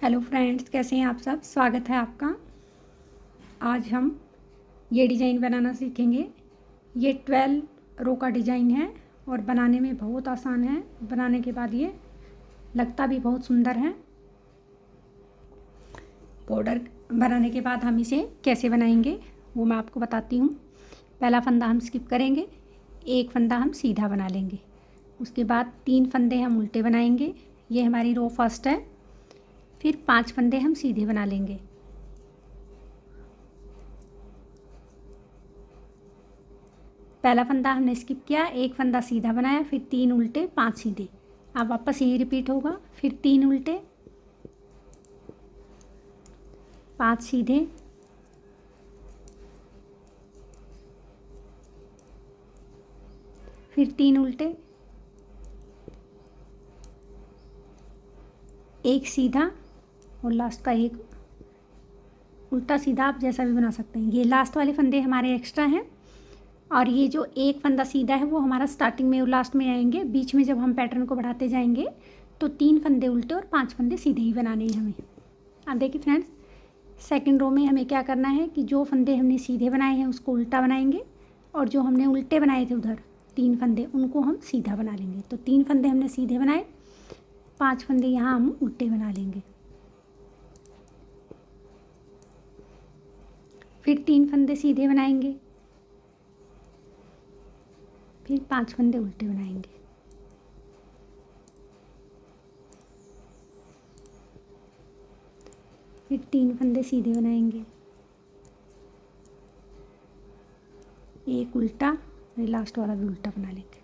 Hello friends, कैसे हैं आप सब। स्वागत है आपका। आज हम ये डिज़ाइन बनाना सीखेंगे। ये 12 रो का डिज़ाइन है और बनाने में बहुत आसान है। बनाने के बाद ये लगता भी बहुत सुंदर है। बॉर्डर बनाने के बाद हम इसे कैसे बनाएंगे वो मैं आपको बताती हूँ। पहला फंदा हम स्किप करेंगे, एक फंदा हम सीधा बना लेंगे। उसके बाद 3 फंदे हम उल्टे बनाएंगे। ये हमारी रो फर्स्ट है। फिर 5 फंदे हम सीधे बना लेंगे। पहला फंदा हमने स्किप किया, एक फंदा सीधा बनाया, फिर 3 उल्टे 5 सीधे। अब वापस यही रिपीट होगा। फिर 3 उल्टे 5 सीधे, फिर 3 उल्टे, एक सीधा और लास्ट का एक उल्टा सीधा। आप जैसा भी बना सकते हैं। ये लास्ट वाले फंदे हमारे एक्स्ट्रा हैं और ये जो एक फंदा सीधा है वो हमारा स्टार्टिंग में और लास्ट में आएंगे। बीच में जब हम पैटर्न को बढ़ाते जाएंगे तो 3 फंदे उल्टे और 5 फंदे सीधे ही बनाने हैं हमें। अब देखिए फ्रेंड्स, सेकंड रो में हमें क्या करना है कि जो फंदे हमने सीधे बनाए हैं उसको उल्टा बनाएंगे और जो हमने उल्टे बनाए थे उधर 3 फंदे उनको हम सीधा बना लेंगे। तो 3 फंदे हमने सीधे बनाए, 5 फंदे यहाँ हम उल्टे बना लेंगे। फिर 3 फंदे सीधे बनाएंगे, फिर 5 फंदे उल्टे बनाएंगे। फिर 3 फंदे सीधे बनाएंगे, एक उल्टा और लास्ट वाला भी उल्टा बना लेंगे।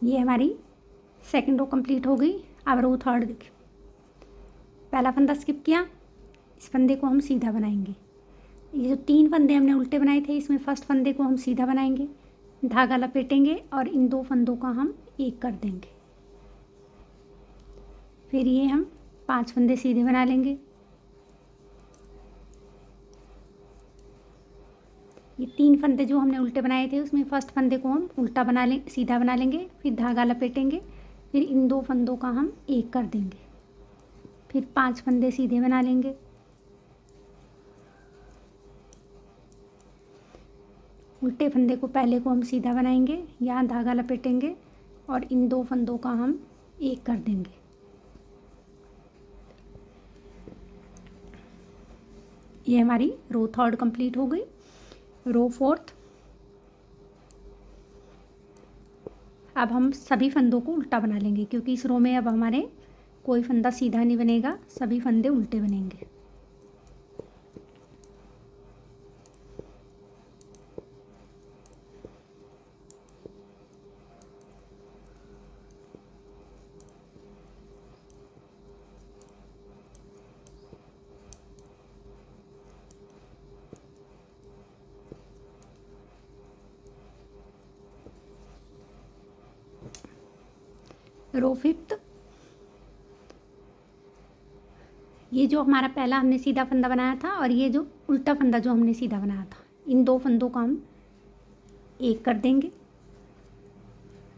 ये हमारी सेकंड रो कंप्लीट हो गई। अब रो थर्ड देखिए। पहला फंदा स्किप किया, इस फंदे को हम सीधा बनाएंगे। ये जो 3 फंदे हमने उल्टे बनाए थे इसमें फर्स्ट फंदे को हम सीधा बनाएंगे, धागा लपेटेंगे और इन 2 फंदों का हम एक कर देंगे। फिर ये हम 5 फंदे सीधे बना लेंगे। ये 3 फंदे जो हमने उल्टे बनाए थे उसमें फर्स्ट फंदे को हम उल्टा बना लें, सीधा बना लेंगे, फिर धागा लपेटेंगे, फिर इन 2 फंदों का हम एक कर देंगे। फिर 5 फंदे सीधे बना लेंगे। उल्टे फंदे को पहले को हम सीधा बनाएंगे, यहाँ धागा लपेटेंगे और इन 2 फंदों का हम एक कर देंगे। ये हमारी रो थर्ड कंप्लीट हो गई। Row fourth. अब हम सभी फंदों को उल्टा बना लेंगे क्योंकि इस रो में अब हमारे कोई फंदा सीधा नहीं बनेगा, सभी फंदे उल्टे बनेंगे। रो फिफ्थ। ये जो हमारा पहला हमने सीधा फंदा बनाया था और ये जो उल्टा फंदा जो हमने सीधा बनाया था, इन 2 फंदों का हम एक कर देंगे,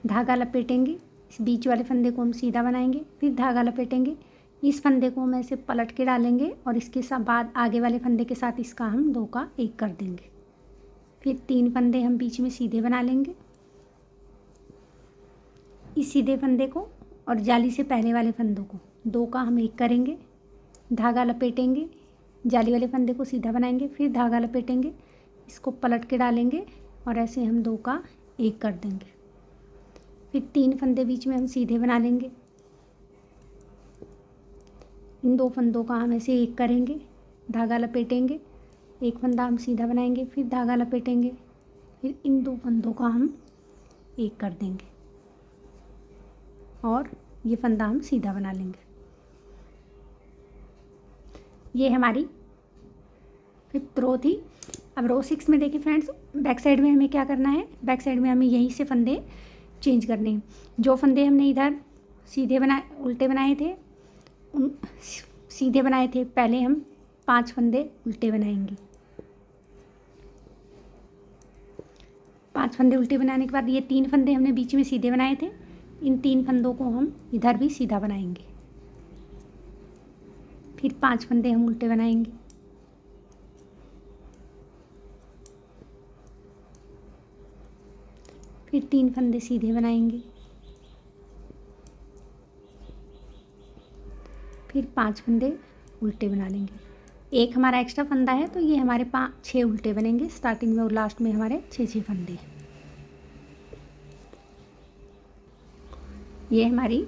धागा लपेटेंगे, इस बीच वाले फंदे को हम सीधा बनाएंगे, फिर धागा लपेटेंगे, इस फंदे को हम ऐसे पलट के डालेंगे और इसके साथ बाद आगे वाले फंदे के साथ इसका हम 2 का एक कर देंगे। फिर 3 फंदे हम बीच में सीधे बना लेंगे। इस सीधे फंदे को और जाली से पहले वाले फंदों को 2 का हम एक करेंगे, धागा लपेटेंगे, जाली वाले फंदे को सीधा बनाएंगे, फिर धागा लपेटेंगे, इसको पलट के डालेंगे और ऐसे हम 2 का एक कर देंगे। फिर 3 फंदे बीच में हम सीधे बना लेंगे, इन 2 फंदों का हम ऐसे एक करेंगे, धागा लपेटेंगे, एक फंदा हम सीधा बनाएंगे, फिर धागा लपेटेंगे, फिर इन 2 फंदों का हम एक कर देंगे और ये फंदा हम सीधा बना लेंगे। ये हमारी 5th रो थी। अब रो 6 में देखिए फ्रेंड्स, बैक साइड में हमें क्या करना है, बैक साइड में हमें यहीं से फंदे चेंज करने हैं। जो फंदे हमने इधर सीधे बनाए उल्टे बनाए थे, उन सीधे बनाए थे पहले हम 5 फंदे उल्टे बनाएंगे। 5 फंदे उल्टे बनाने के बाद ये 3 फंदे हमने बीच में सीधे बनाए थे, इन 3 फंदों को हम इधर भी सीधा बनाएंगे। फिर 5 फंदे हम उल्टे बनाएंगे। फिर 3 फंदे सीधे बनाएंगे। फिर 5 फंदे उल्टे बना लेंगे। एक हमारा एक्स्ट्रा फंदा है तो ये हमारे 6 उल्टे बनेंगे। स्टार्टिंग में और लास्ट में हमारे 6 फंदे। ये हमारी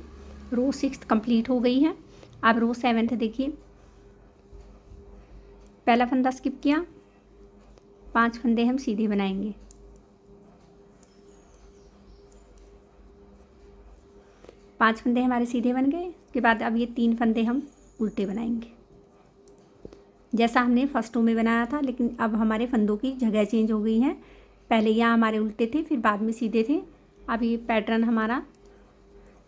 रो 6 कंप्लीट हो गई है। अब रो 7 देखिए, पहला फंदा स्किप किया, 5 फंदे हम सीधे बनाएंगे। 5 फंदे हमारे सीधे बन गए। उसके बाद अब ये 3 फंदे हम उल्टे बनाएंगे, जैसा हमने फर्स्ट रो में बनाया था, लेकिन अब हमारे फंदों की जगह चेंज हो गई है। पहले यहाँ हमारे उल्टे थे, फिर बाद में सीधे थे। अब ये पैटर्न हमारा,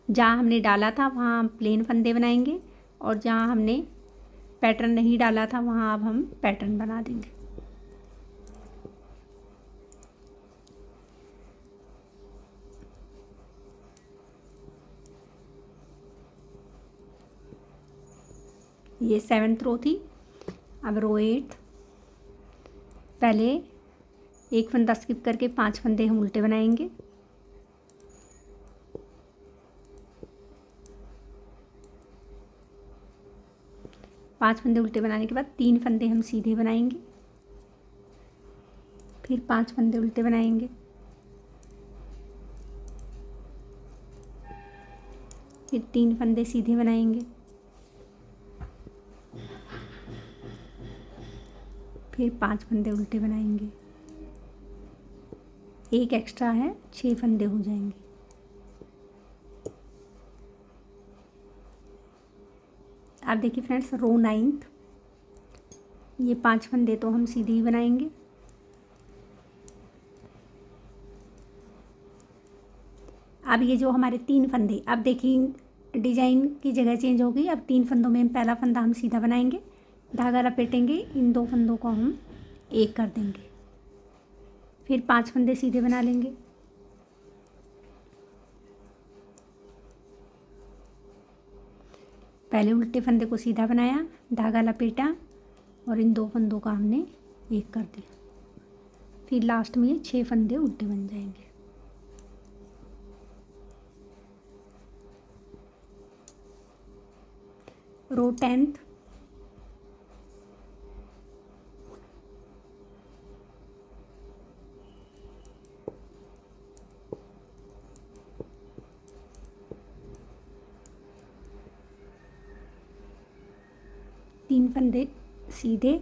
जहाँ हमने डाला था वहाँ हम प्लेन फंदे बनाएंगे, और जहाँ हमने पैटर्न नहीं डाला था वहाँ अब हम पैटर्न बना देंगे। ये 7th रो थी। अब रो 8, पहले एक फंदा स्किप करके 5 फंदे हम उल्टे बनाएंगे। पांच फंदे उल्टे बनाने के बाद 3 फंदे हम सीधे बनाएंगे। फिर 5 फंदे उल्टे बनाएंगे। फिर 3 फंदे सीधे बनाएंगे। फिर 5 फंदे उल्टे बनाएंगे। एक एक्स्ट्रा है, 6 फंदे हो जाएंगे। आप देखिए फ्रेंड्स, रो 9th, ये 5 फंदे तो हम सीधे ही बनाएंगे। अब ये जो हमारे 3 फंदे, अब देखिए डिजाइन की जगह चेंज हो गई। अब 3 फंदों में पहला फंदा हम सीधा बनाएंगे, धागा लपेटेंगे, इन 2 फंदों को हम एक कर देंगे। फिर 5 फंदे सीधे बना लेंगे। पहले उल्टे फंदे को सीधा बनाया, धागा लपेटा, और इन 2 फंदों का हमने एक कर दिया। फिर लास्ट में 6 फंदे उल्टे बन जाएंगे। रो 10th, तीन फंदे सीधे,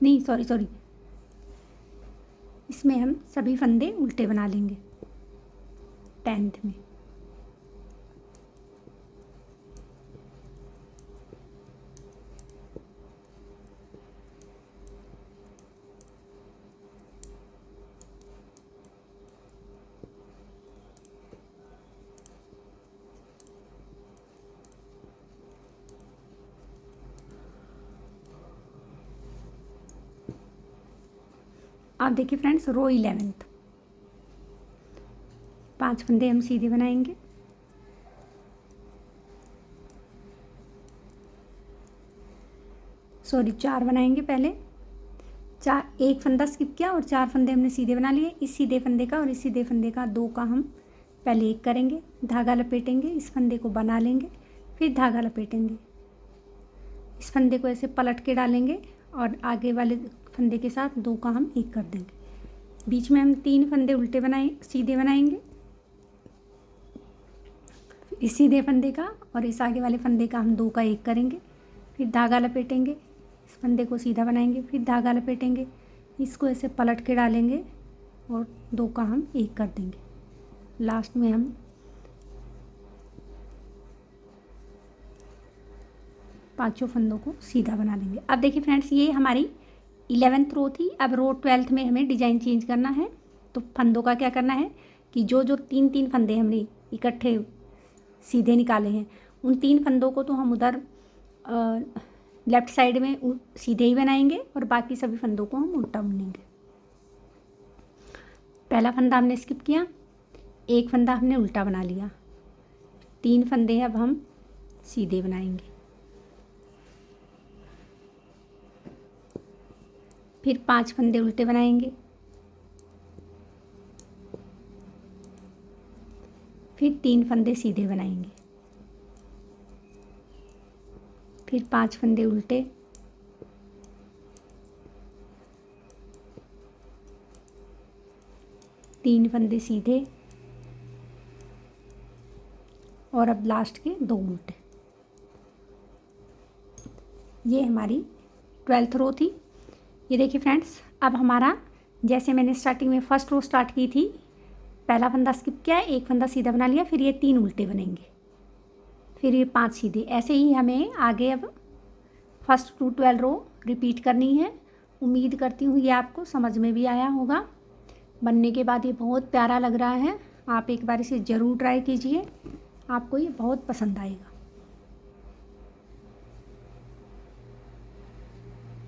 नहीं सॉरी, इसमें हम सभी फंदे उल्टे बना लेंगे 10th में। आप देखिए फ्रेंड्स, रो 11th, 5 फंदे हम सीधे बनाएंगे। सॉरी, 4 बनाएंगे पहले। 1 फंदा स्किप किया और 4 फंदे हमने सीधे बना लिए। इस सीधे फंदे का और इस सीधे फंदे का 2 का हम पहले एक करेंगे, धागा लपेटेंगे, इस फंदे को बना लेंगे, फिर धागा लपेटेंगे, इस फंदे को ऐसे पलट के डालेंगे और आगे वाले फंदे के साथ 2 का हम एक कर देंगे। बीच में हम 3 फंदे उल्टे सीधे बनाएंगे। इस सीधे फंदे का और इस आगे वाले फंदे का हम 2 का एक करेंगे, फिर धागा लपेटेंगे, इस फंदे को सीधा बनाएंगे, फिर धागा लपेटेंगे, इसको ऐसे पलट के डालेंगे और 2 का हम एक कर देंगे। लास्ट में हम 5 फंदों को सीधा बना लेंगे। अब देखिए फ्रेंड्स, ये हमारी 11th रो थी। अब रो 12th में हमें डिज़ाइन चेंज करना है। तो फंदों का क्या करना है कि जो 3 फंदे हमने इकट्ठे सीधे निकाले हैं, उन 3 फंदों को तो हम उधर लेफ़्ट साइड में सीधे ही बनाएंगे और बाकी सभी फंदों को हम उल्टा बुनेंगे। पहला फंदा हमने स्किप किया, 1 फंदा हमने उल्टा बना लिया, 3 फंदे अब हम सीधे बनाएंगे। फिर 5 फंदे उल्टे बनाएंगे, फिर 3 फंदे सीधे बनाएंगे, फिर 5 फंदे उल्टे, तीन फंदे सीधे और अब लास्ट के 2 उल्टे। ये हमारी 12th रो थी। ये देखिए फ्रेंड्स, अब हमारा जैसे मैंने स्टार्टिंग में फर्स्ट रो स्टार्ट की थी, पहला फंदा स्किप किया, एक फंदा सीधा बना लिया, फिर ये 3 उल्टे बनेंगे, फिर ये 5 सीधे। ऐसे ही हमें आगे अब फर्स्ट टू 12 रो रिपीट करनी है। उम्मीद करती हूँ ये आपको समझ में भी आया होगा। बनने के बाद ये बहुत प्यारा लग रहा है। आप एक बार इसे ज़रूर ट्राई कीजिए, आपको ये बहुत पसंद आएगा।